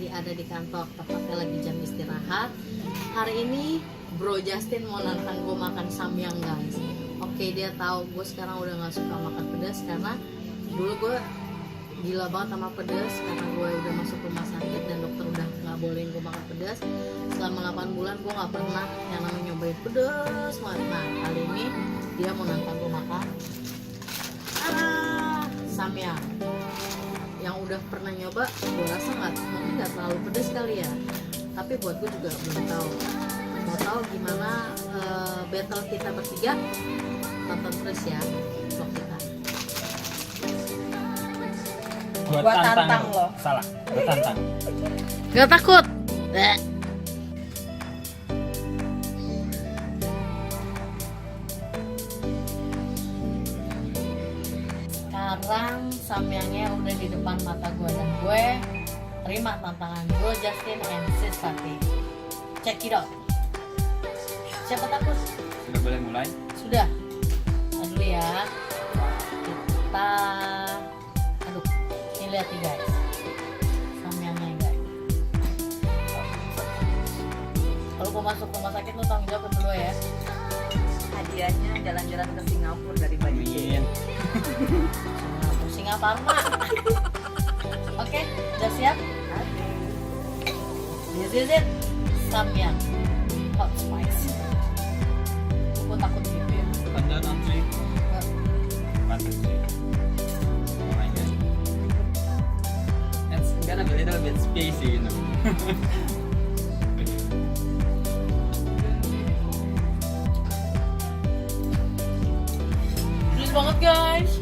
lagi ada di kantor, tepatnya lagi jam istirahat. Hari ini Bro Justin mau nantang gue makan samyang guys. Oke, dia tahu gue sekarang udah nggak suka makan pedas karena dulu gue gila banget sama pedas karena gue udah masuk rumah sakit dan dokter udah nggak bolehin gue makan pedas. Selama 8 bulan gue nggak pernah yang namanya nyobain pedas banget. Nah kali ini dia mau nantang gue makan samyang. Yang udah pernah nyoba, gue rasa mungkin nggak terlalu pedas kali ya. Tapi buat gue juga belum tahu. Mau tahu gimana battle kita bertiga? Tonton terus ya vlog kita. Gua tantang lo. Salah, gua tantang. Gak takut. Sekarang samyangnya udah di depan mata gue dan gue terima tantangan gue, Justin and Sis Fatih. Check it out. Siapa takut? Sudah boleh mulai? Sudah. Nah, dulu ya. Kita aduk. Ini lihat nih guys. Samyangnya guys. Kalau mau masuk rumah sakit lu tanggung jawab dulu ya. Hadiahnya jalan-jalan ke Singapura dari Bali. Amin. Singaparna. Oke, udah siap? This is it. Samyang hot spice. Gue takut gitu ya. Pandan antri. Pandan sih. Oh my god. It's gonna be a little bit spicy, you know. Please banget guys.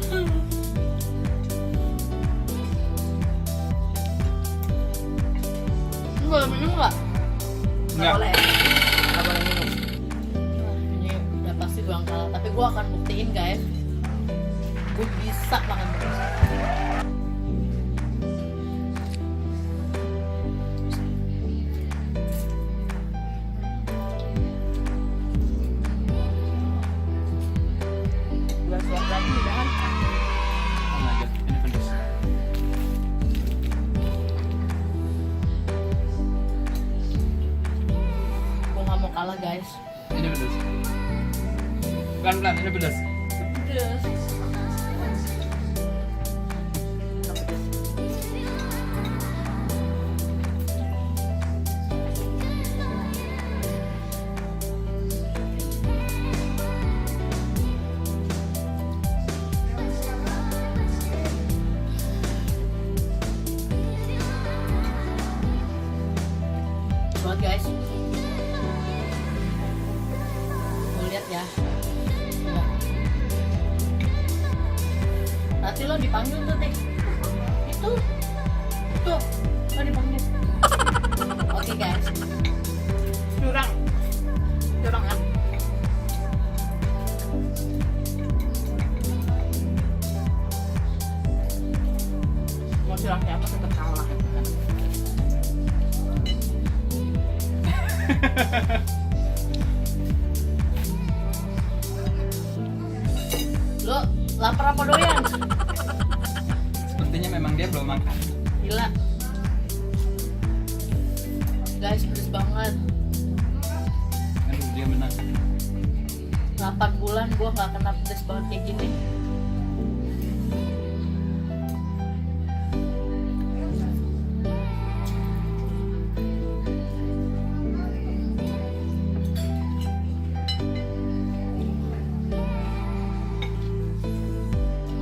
Lu boleh minum nggak? Nggak boleh. Nggak boleh minum. Ini udah pasti gue yang kalah, tapi gue akan buktiin guys. Gue bisa makan terus. Dua suap lagi udahan. Oh my god, ini pedas. Gue nggak mau kalah guys. Ini pedas. Pelan-pelan, ini pedas. Pedes. Buat guys, mau lihat ya. Nanti lo dipanggil tuh teh. Itu tuh lo dipanggil. Oke guys, Curang. Curang kan? Mau curang siapa tetap kalah. lo lapar apa doyan? Sepertinya memang dia belum makan. Gila. Guys, pedes banget. Aduh, dia menang. 8 bulan gue gak kena pedes banget kayak gini.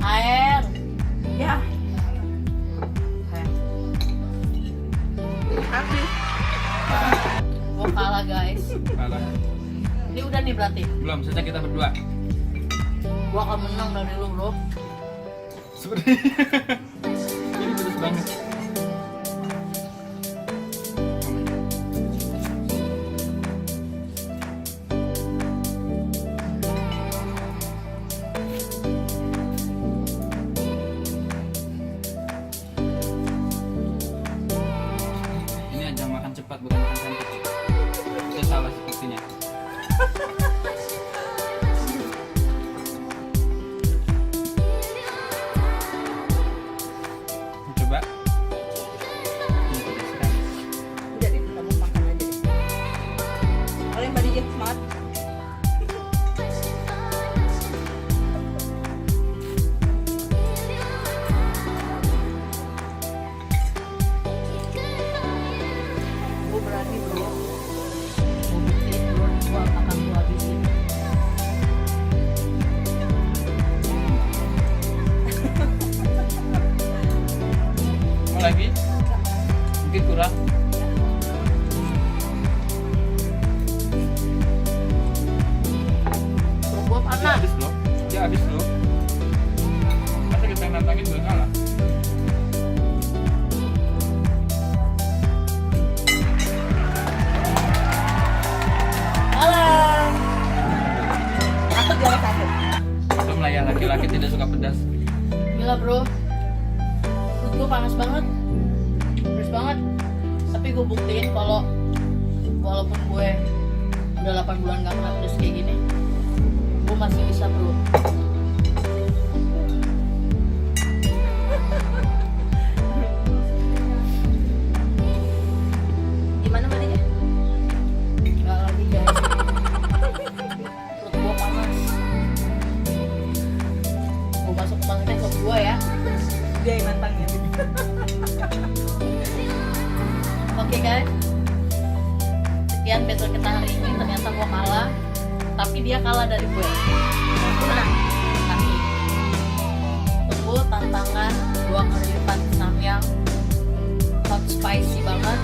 Air. Ya. Habis. Gue kalah guys. Kalah. Ini udah nih berarti. Belum, sisa kita berdua. Gue akan menang dari lu bro. Sepertinya. Ini pedas banget. Ini ajang makan cepat bukan makan cantik. Saya salah sepertinya. Coba. Ini pedas sekali. nantangin gue kalah. Alah. Aku juara satu. Belum lah ya, laki-laki tidak suka pedas. Gila bro, perut gue panas banget, pedes banget. Tapi gue buktiin kalau walaupun gue udah 8 bulan gak pernah pedes kayak gini, gue masih bisa bro. Gimana maninya? Gak lagi guys, perut gue panas. Gue masukin ke gue ya. Dia yang nantangnya. Oke guys, sekian battle kita hari ini. Ternyata gue kalah, tapi dia kalah dari gue. Aku menang. Kasih. Tunggu tantangan 2 kali lipat samyang hot spicy banget.